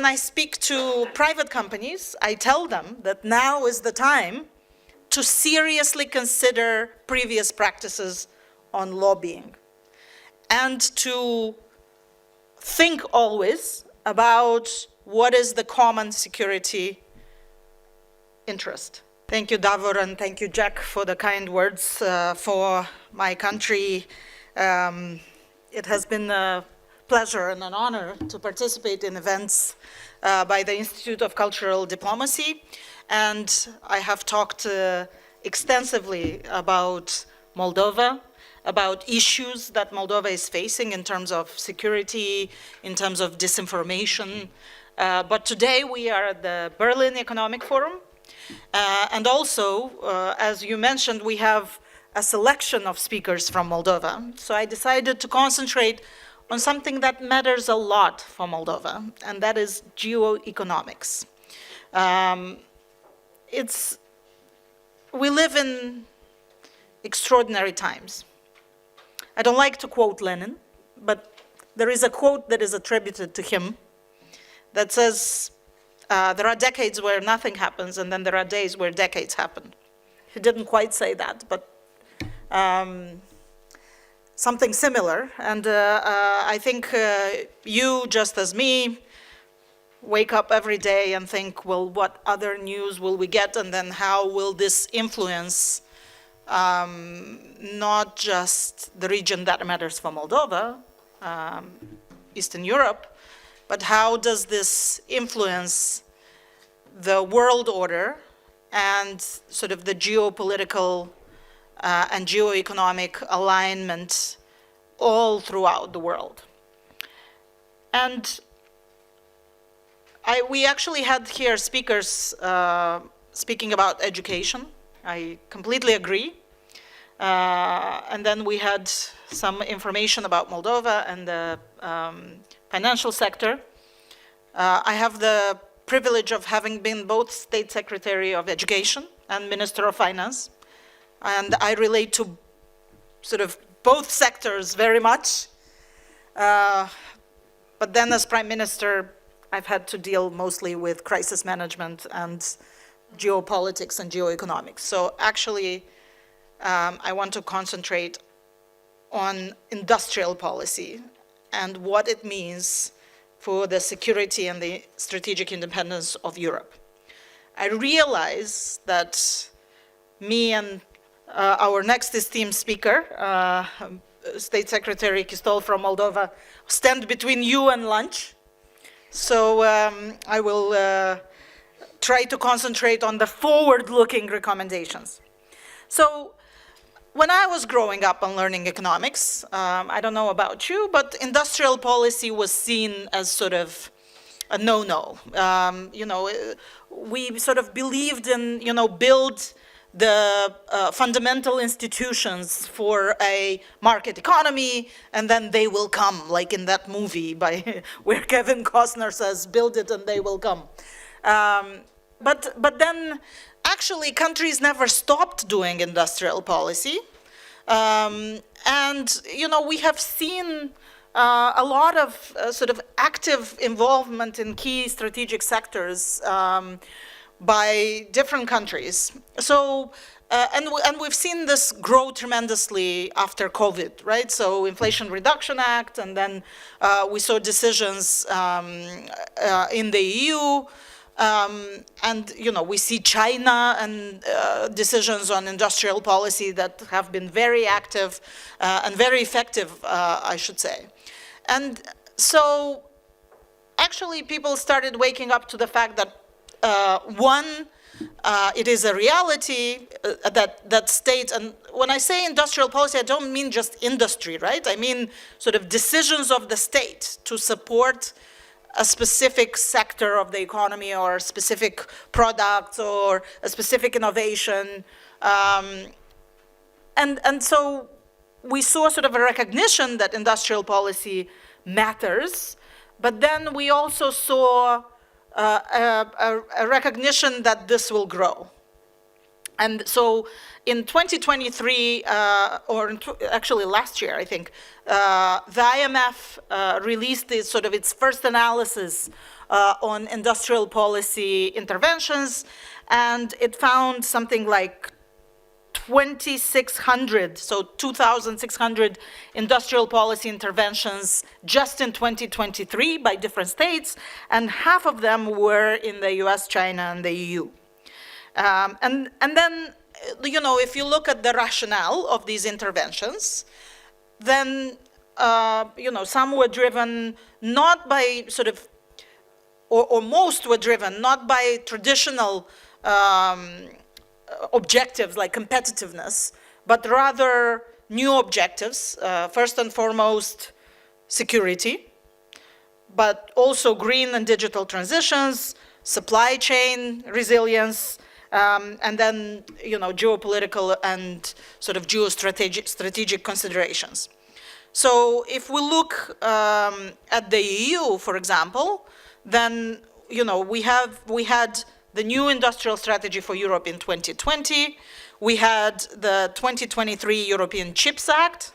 I speak to private companies, I tell them that now is the time to seriously consider previous practices on lobbying and to think always about what is the common security interest. Thank you, Davor, and thank you, Jack, for the kind words for my country. It has been a pleasure and an honor to participate in events by the Institute of Cultural Diplomacy, and I have talked extensively about Moldova, about issues that Moldova is facing in terms of security, in terms of disinformation. But today we are at the Berlin Economic Forum, and also, as you mentioned, we have a selection of speakers from Moldova. So I decided to concentrate on something that matters a lot for Moldova, and that is geoeconomics. We live in extraordinary times. I don't like to quote Lenin, but there is a quote that is attributed to him that says, there are decades where nothing happens, and then there are days where decades happen. He didn't quite say that, but something similar. And I think you, just as me, wake up every day and think, well, what other news will we get, and then how will this influence not just the region that matters for Moldova, Eastern Europe, but how does this influence the world order and sort of the geopolitical and geoeconomic alignment all throughout the world. And we actually had here speakers speaking about education. I completely agree. And then we had some information about Moldova and the financial sector. I have the privilege of having been both State Secretary of Education and Minister of Finance. And I relate to sort of both sectors very much. But then as Prime Minister, I've had to deal mostly with crisis management and geopolitics and geoeconomics. So actually, I want to concentrate on industrial policy and what it means for the security and the strategic independence of Europe. I realize that me and our next esteemed speaker, State Secretary Kistol from Moldova, stand between you and lunch. So I will try to concentrate on the forward-looking recommendations. So when I was growing up and learning economics, I don't know about you, but industrial policy was seen as sort of a no-no. We sort of believed in, build the fundamental institutions for a market economy, and then they will come, like in that movie by where Kevin Costner says, build it and they will come. But then actually countries never stopped doing industrial policy. And we have seen a lot of sort of active involvement in key strategic sectors by different countries. So, and we've seen this grow tremendously after COVID, right? So Inflation Reduction Act, and then we saw decisions in the EU, and we see China and decisions on industrial policy that have been very active and very effective, I should say. And so actually people started waking up to the fact that it is a reality that states, and when I say industrial policy, I don't mean just industry, right? I mean sort of decisions of the state to support a specific sector of the economy or a specific product or a specific innovation. And so we saw sort of a recognition that industrial policy matters, but then we also saw a recognition that this will grow. And so in 2023, actually last year, I think, the IMF released its first analysis on industrial policy interventions, and it found something like 2,600, so 2,600 industrial policy interventions just in 2023 by different states, and half of them were in the US, China, and the EU. And then, you know, if you look at the rationale of these interventions, then, you know, some were driven not by sort of, or most were driven not by traditional objectives like competitiveness, but rather new objectives, first and foremost, security, but also green and digital transitions, supply chain resilience, and then, you know, geopolitical and sort of strategic considerations. So if we look at the EU, for example, then, you know, we had the new industrial strategy for Europe in 2020. We had the 2023 European Chips Act.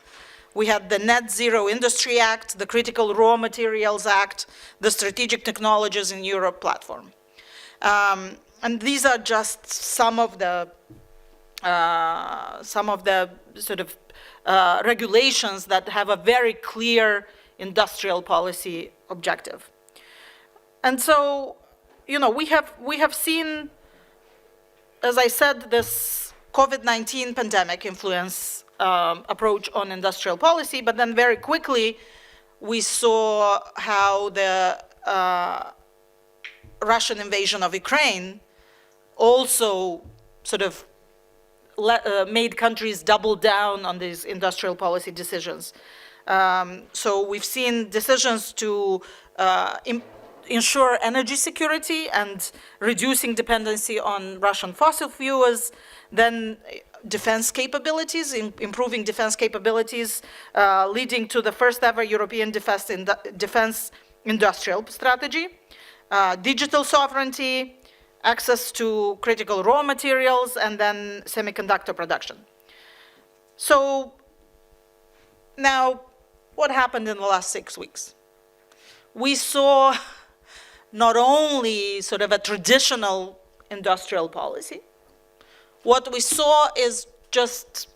We had the Net Zero Industry Act, the Critical Raw Materials Act, the Strategic Technologies in Europe platform. And these are just some of the sort of regulations that have a very clear industrial policy objective. And so, you know, we have seen, as I said, this COVID-19 pandemic influence approach on industrial policy, but then very quickly we saw how the Russian invasion of Ukraine also sort of made countries double down on these industrial policy decisions. So we've seen decisions to ensure energy security and reducing dependency on Russian fossil fuels, then defense capabilities, improving defense capabilities, leading to the first ever European defense industrial strategy, digital sovereignty, access to critical raw materials, and then semiconductor production. So now, what happened in the last 6 weeks? We saw not only sort of a traditional industrial policy, what we saw is just,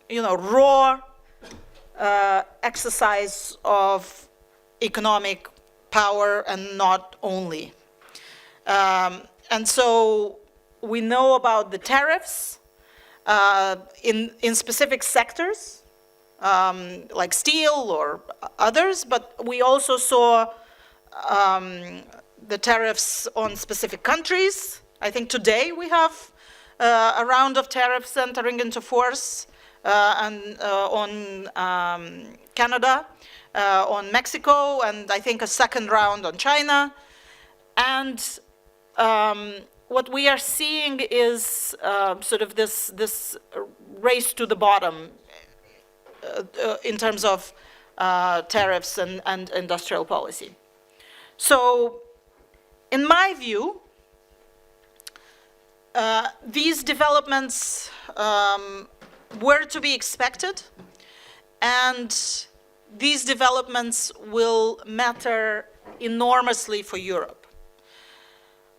you know, raw exercise of economic power and not only. And so we know about the tariffs in specific sectors, like steel or others, but we also saw the tariffs on specific countries. I think today we have a round of tariffs entering into force on Canada, on Mexico, and I think a second round on China. And what we are seeing is sort of this race to the bottom in terms of tariffs and industrial policy. So, in my view, these developments were to be expected, and these developments will matter enormously for Europe.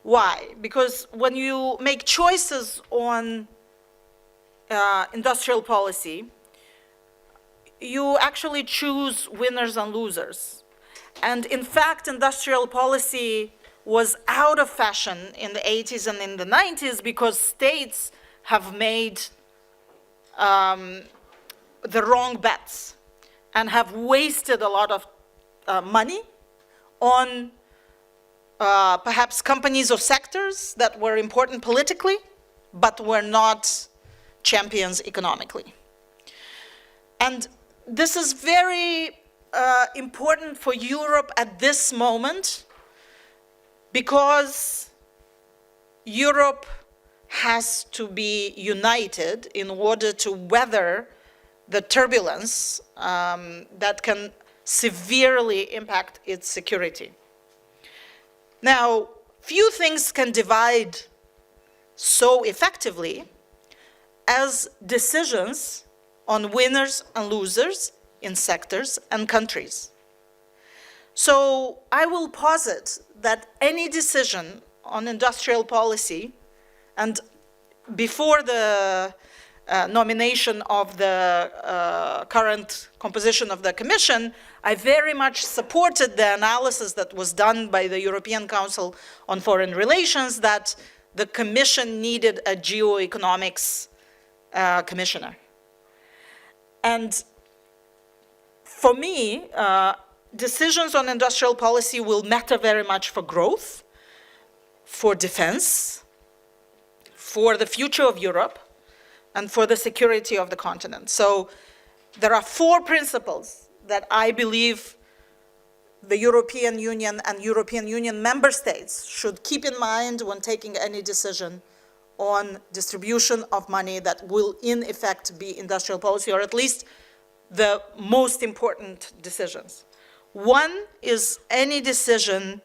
Why? Because when you make choices on industrial policy, you actually choose winners and losers. And in fact, industrial policy was out of fashion in the 80s and in the 90s because states have made the wrong bets and have wasted a lot of money on perhaps companies or sectors that were important politically, but were not champions economically. And this is very important for Europe at this moment, because Europe has to be united in order to weather the turbulence that can severely impact its security. Now, few things can divide so effectively as decisions on winners and losers in sectors and countries. So I will posit that any decision on industrial policy, and before the nomination of the current composition of the Commission, I very much supported the analysis that was done by the European Council on Foreign Relations that the Commission needed a geoeconomics commissioner. And for me, decisions on industrial policy will matter very much for growth, for defense, for the future of Europe, and for the security of the continent. So there are 4 principles that I believe the European Union and European Union member states should keep in mind when taking any decision on distribution of money that will in effect be industrial policy, or at least the most important decisions. One is any decision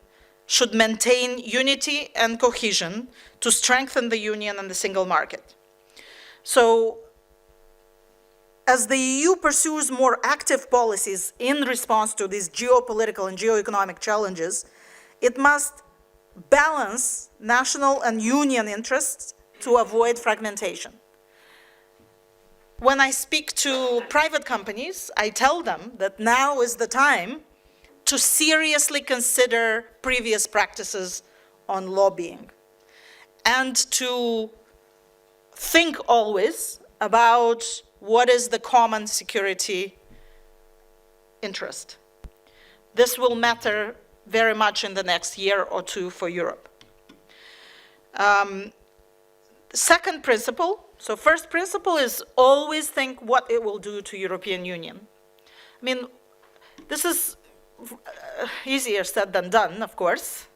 should maintain unity and cohesion to strengthen the union and the single market. So, as the EU pursues more active policies in response to these geopolitical and geoeconomic challenges, it must balance national and union interests to avoid fragmentation. When I speak to private companies, I tell them that now is the time to seriously consider previous practices on lobbying and to think always about what is the common security interest. This will matter very much in the next year or 2 for Europe. Second principle, so first principle is always think what it will do to European Union. I mean, this is easier said than done, of course,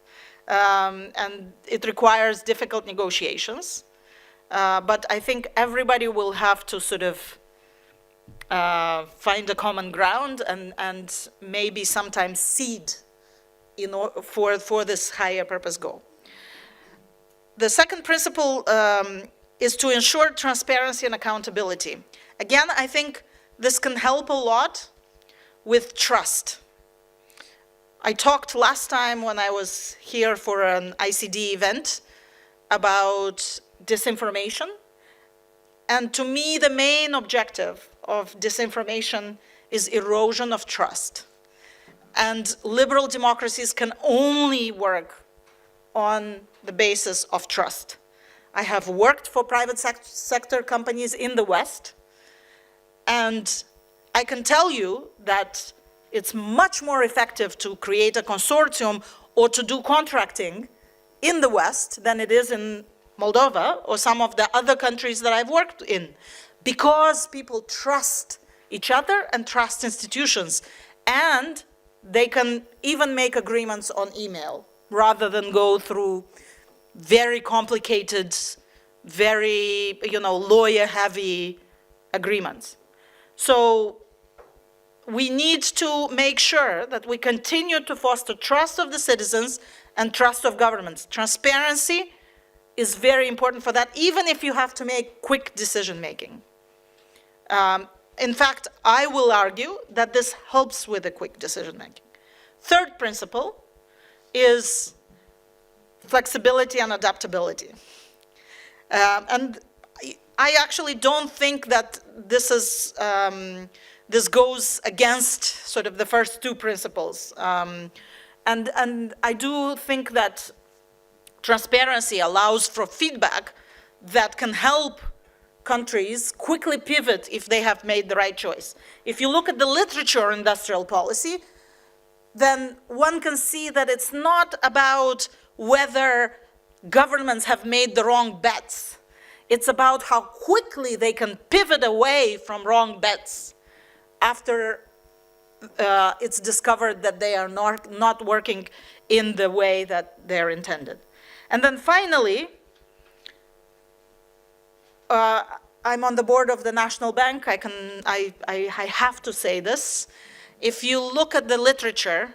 and it requires difficult negotiations. But I think everybody will have to sort of find a common ground and maybe sometimes cede for this higher purpose goal. The second principle is to ensure transparency and accountability. Again, I think this can help a lot with trust. I talked last time when I was here for an ICD event about disinformation. And to me, the main objective of disinformation is erosion of trust. And liberal democracies can only work on the basis of trust. I have worked for private sector companies in the West, and I can tell you that it's much more effective to create a consortium or to do contracting in the West than it is in Moldova or some of the other countries that I've worked in, because people trust each other and trust institutions, and they can even make agreements on email rather than go through very complicated, very, lawyer-heavy agreements. So we need to make sure that we continue to foster trust of the citizens and trust of governments. Transparency is very important for that, even if you have to make quick decision-making. In fact, I will argue that this helps with the quick decision-making. Third principle is flexibility and adaptability. And I actually don't think that this is this goes against sort of the first 2 principles. And I do think that transparency allows for feedback that can help countries quickly pivot if they have made the right choice. If you look at the literature on industrial policy, then one can see that it's not about whether governments have made the wrong bets. It's about how quickly they can pivot away from wrong bets after it's discovered that they are not working in the way that they're intended. And then finally, I'm on the board of the National Bank. I have to say this. If you look at the literature,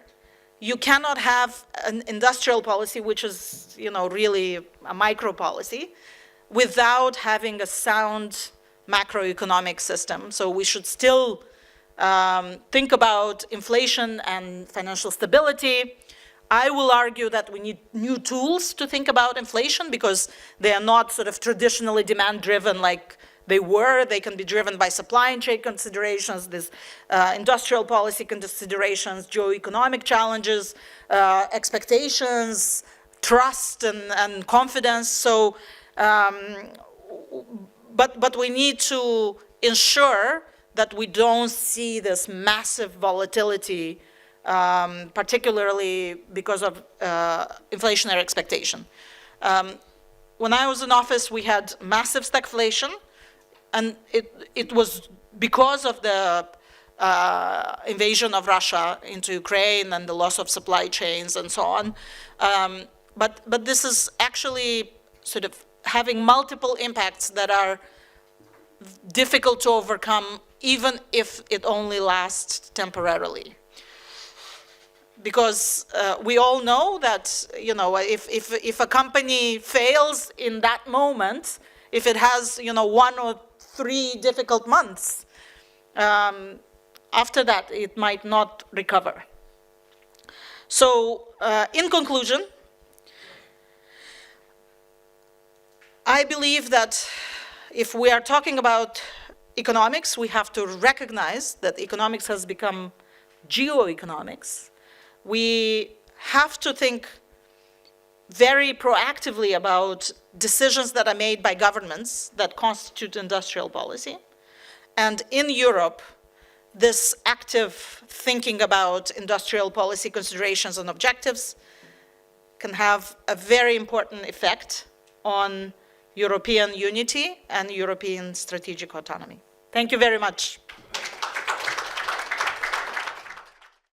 you cannot have an industrial policy, which is, really a micro policy, without having a sound macroeconomic system. So we should still think about inflation and financial stability. I will argue that we need new tools to think about inflation because they are not sort of traditionally demand-driven like they were. They can be driven by supply chain considerations, this industrial policy considerations, geo-economic challenges, expectations, trust and confidence. So, but we need to ensure that we don't see this massive volatility, particularly because of inflationary expectation. When I was in office, we had massive stagflation, and it was because of the invasion of Russia into Ukraine and the loss of supply chains and so on. But this is actually sort of having multiple impacts that are difficult to overcome, even if it only lasts temporarily. Because we all know that, you know, if a company fails in that moment, if it has, you know, 1 or 3 difficult months, after that it might not recover. So, in conclusion, I believe that if we are talking about economics, we have to recognize that economics has become geoeconomics. We have to think very proactively about decisions that are made by governments that constitute industrial policy. And in Europe, this active thinking about industrial policy considerations and objectives can have a very important effect on European unity and European strategic autonomy. Thank you very much.